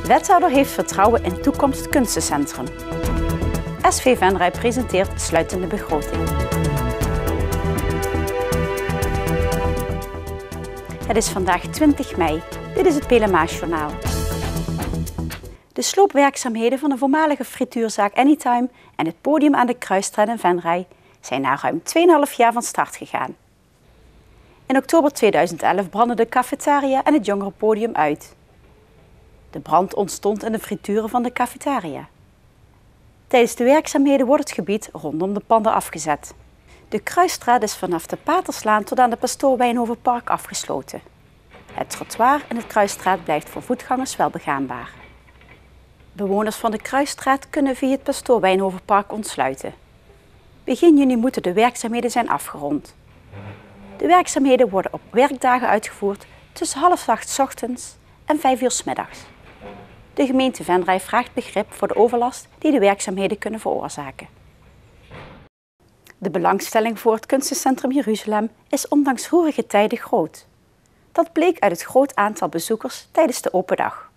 Wethouder heeft vertrouwen in Toekomst Kunstencentrum. SV Venray presenteert sluitende begroting. Het is vandaag 20 mei. Dit is het Pelemaasjournaal. De sloopwerkzaamheden van de voormalige frituurzaak Anytime en het podium aan de Kruisstraat in Venray zijn na ruim 2,5 jaar van start gegaan. In oktober 2011 brandden de cafetaria en het jongerenpodium uit. De brand ontstond in de frituren van de cafetaria. Tijdens de werkzaamheden wordt het gebied rondom de panden afgezet. De Kruisstraat is vanaf de Paterslaan tot aan de Pastoor Wijnhovenpark afgesloten. Het trottoir in het Kruisstraat blijft voor voetgangers wel begaanbaar. Bewoners van de Kruisstraat kunnen via het Pastoor Wijnhovenpark ontsluiten. Begin juni moeten de werkzaamheden zijn afgerond. De werkzaamheden worden op werkdagen uitgevoerd tussen 7:30 's ochtends en 5 uur 's middags. De gemeente Venray vraagt begrip voor de overlast die de werkzaamheden kunnen veroorzaken. De belangstelling voor het Kunstencentrum Jeruzalem is ondanks roerige tijden groot. Dat bleek uit het groot aantal bezoekers tijdens de open dag.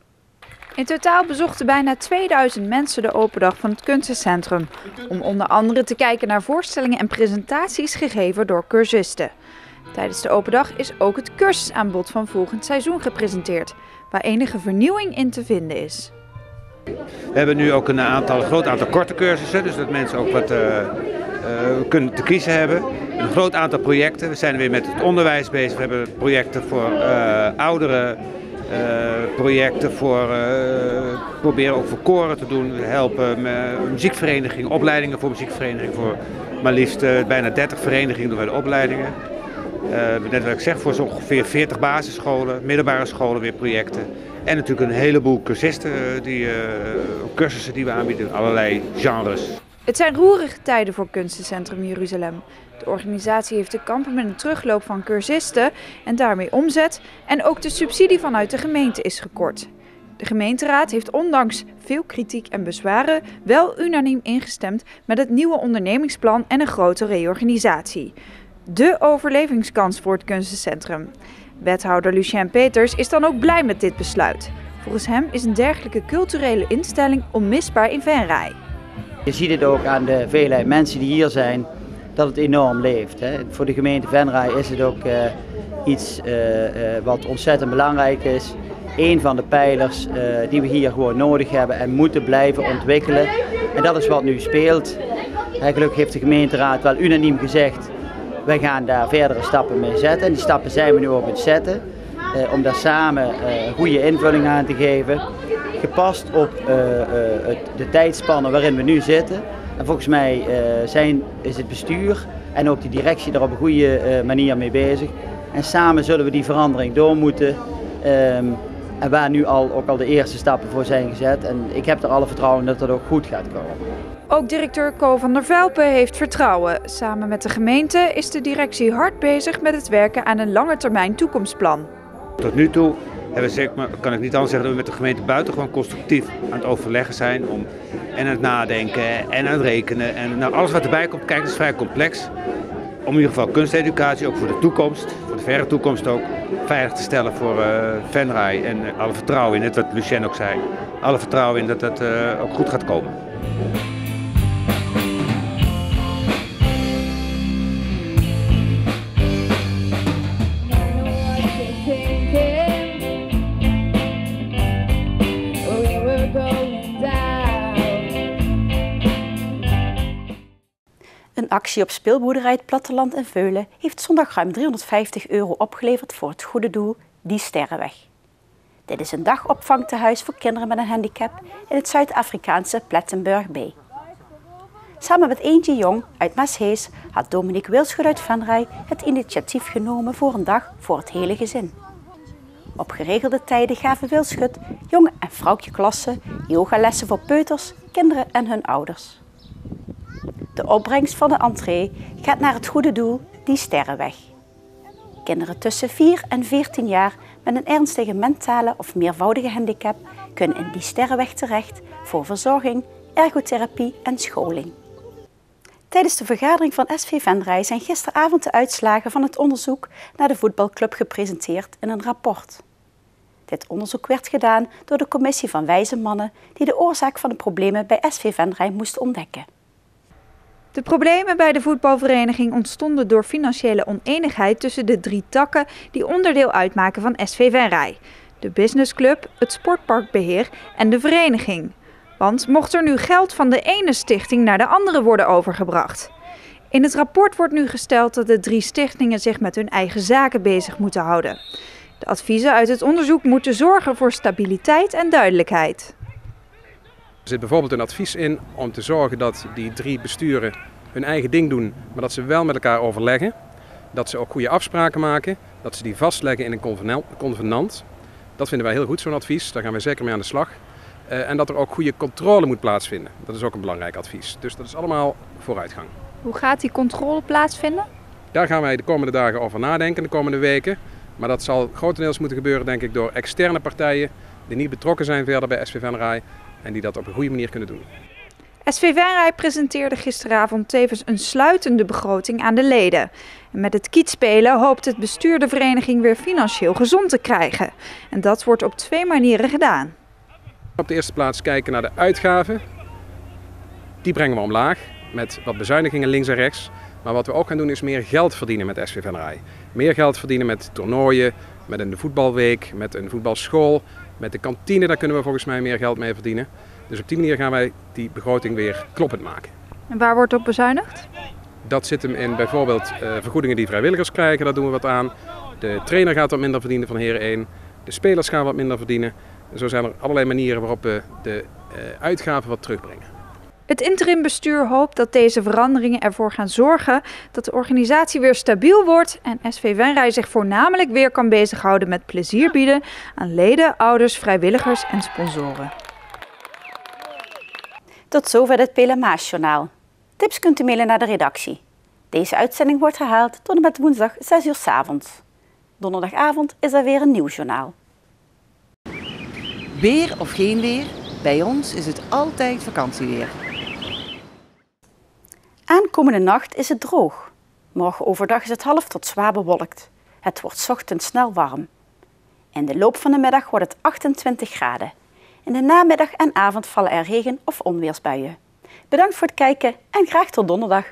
In totaal bezochten bijna 2000 mensen de open dag van het Kunstencentrum, om onder andere te kijken naar voorstellingen en presentaties gegeven door cursisten. Tijdens de open dag is ook het cursusaanbod van volgend seizoen gepresenteerd, waar enige vernieuwing in te vinden is. We hebben nu ook een groot aantal korte cursussen, dus dat mensen ook wat kunnen te kiezen hebben. Een groot aantal projecten. We zijn weer met het onderwijs bezig. We hebben projecten voor ouderen, projecten voor proberen ook voor koren te doen. We helpen muziekverenigingen, opleidingen voor muziekverenigingen, voor maar liefst bijna 30 verenigingen doen wij de opleidingen. Net wat ik zeg, voor zo ongeveer 40 basisscholen, middelbare scholen weer projecten. En natuurlijk een heleboel cursisten, cursussen die we aanbieden in allerlei genres. Het zijn roerige tijden voor Kunstencentrum Jeruzalem. De organisatie heeft te kampen met een terugloop van cursisten en daarmee omzet. En ook de subsidie vanuit de gemeente is gekort. De gemeenteraad heeft ondanks veel kritiek en bezwaren wel unaniem ingestemd met het nieuwe ondernemingsplan en een grote reorganisatie. De overlevingskans voor het Kunstencentrum. Wethouder Lucien Peters is dan ook blij met dit besluit. Volgens hem is een dergelijke culturele instelling onmisbaar in Venray. Je ziet het ook aan de veelheid mensen die hier zijn, dat het enorm leeft. Hè. Voor de gemeente Venray is het ook iets wat ontzettend belangrijk is. Een van de pijlers die we hier gewoon nodig hebben en moeten blijven ontwikkelen. En dat is wat nu speelt. Gelukkig heeft de gemeenteraad wel unaniem gezegd, wij gaan daar verdere stappen mee zetten. En die stappen zijn we nu ook aan het zetten. Om daar samen goede invulling aan te geven. Gepast op de tijdspannen waarin we nu zitten. En volgens mij is het bestuur en ook de directie daar op een goede manier mee bezig. En samen zullen we die verandering door moeten. En waar nu ook al de eerste stappen voor zijn gezet. En ik heb er alle vertrouwen in dat dat ook goed gaat komen. Ook directeur Co van der Velpen heeft vertrouwen. Samen met de gemeente is de directie hard bezig met het werken aan een langetermijn toekomstplan. Tot nu toe kan ik niet anders zeggen dat we met de gemeente buitengewoon constructief aan het overleggen zijn. En aan het nadenken en aan het rekenen. En alles wat erbij komt, kijk, het is vrij complex. Om in ieder geval kunsteducatie, ook voor de toekomst, voor de verre toekomst ook, veilig te stellen voor Venray. En alle vertrouwen in, net wat Lucien ook zei, alle vertrouwen in dat het ook goed gaat komen. Een actie op speelboerderij Het Platteland in Veulen heeft zondag ruim €350 opgeleverd voor het goede doel Die Sterrenweg. Dit is een dagopvangtehuis voor kinderen met een handicap in het Zuid-Afrikaanse Plettenberg Bay. Samen met Eentje Jong uit Maashees had Dominique Wilschut uit Venray het initiatief genomen voor een dag voor het hele gezin. Op geregelde tijden gaven Wilschut, jongen en vrouwtje klassen yogalessen voor peuters, kinderen en hun ouders. De opbrengst van de entree gaat naar het goede doel Die Sterrenweg. Kinderen tussen 4 en 14 jaar met een ernstige mentale of meervoudige handicap kunnen in Die Sterrenweg terecht voor verzorging, ergotherapie en scholing. Tijdens de vergadering van SV Venray zijn gisteravond de uitslagen van het onderzoek naar de voetbalclub gepresenteerd in een rapport. Dit onderzoek werd gedaan door de commissie van wijze mannen die de oorzaak van de problemen bij SV Venray moest ontdekken. De problemen bij de voetbalvereniging ontstonden door financiële oneenigheid tussen de 3 takken die onderdeel uitmaken van SV Venray: de businessclub, het sportparkbeheer en de vereniging. Want mocht er nu geld van de ene stichting naar de andere worden overgebracht? In het rapport wordt nu gesteld dat de 3 stichtingen zich met hun eigen zaken bezig moeten houden. De adviezen uit het onderzoek moeten zorgen voor stabiliteit en duidelijkheid. Er zit bijvoorbeeld een advies in om te zorgen dat die 3 besturen hun eigen ding doen, maar dat ze wel met elkaar overleggen. Dat ze ook goede afspraken maken, dat ze die vastleggen in een convenant. Dat vinden wij heel goed, zo'n advies. Daar gaan we zeker mee aan de slag. En dat er ook goede controle moet plaatsvinden. Dat is ook een belangrijk advies. Dus dat is allemaal vooruitgang. Hoe gaat die controle plaatsvinden? Daar gaan wij de komende dagen over nadenken, de komende weken. Maar dat zal grotendeels moeten gebeuren, denk ik, door externe partijen die niet betrokken zijn verder bij SV Venray en die dat op een goede manier kunnen doen. SV Venray presenteerde gisteravond tevens een sluitende begroting aan de leden. En met het kietspelen hoopt het bestuur de vereniging weer financieel gezond te krijgen. En dat wordt op 2 manieren gedaan. Op de eerste plaats kijken naar de uitgaven. Die brengen we omlaag met wat bezuinigingen links en rechts. Maar wat we ook gaan doen is meer geld verdienen met SV Venray. Meer geld verdienen met toernooien, met een voetbalweek, met een voetbalschool, met de kantine. Daar kunnen we volgens mij meer geld mee verdienen. Dus op die manier gaan wij die begroting weer kloppend maken. En waar wordt op bezuinigd? Dat zit hem in bijvoorbeeld vergoedingen die vrijwilligers krijgen, daar doen we wat aan. De trainer gaat wat minder verdienen van Heren 1. De spelers gaan wat minder verdienen. En zo zijn er allerlei manieren waarop we de uitgaven wat terugbrengen. Het interimbestuur hoopt dat deze veranderingen ervoor gaan zorgen dat de organisatie weer stabiel wordt en SV Venray zich voornamelijk weer kan bezighouden met plezier bieden aan leden, ouders, vrijwilligers en sponsoren. Tot zover het Pelemaasjournaal. Tips kunt u mailen naar de redactie. Deze uitzending wordt herhaald tot en met woensdag 6 uur 's avonds. Donderdagavond is er weer een nieuw journaal. Weer of geen weer, bij ons is het altijd vakantieweer. Aankomende nacht is het droog. Morgen overdag is het half tot zwaar bewolkt. Het wordt 's ochtends snel warm. In de loop van de middag wordt het 28 graden. In de namiddag en avond vallen er regen- of onweersbuien. Bedankt voor het kijken en graag tot donderdag.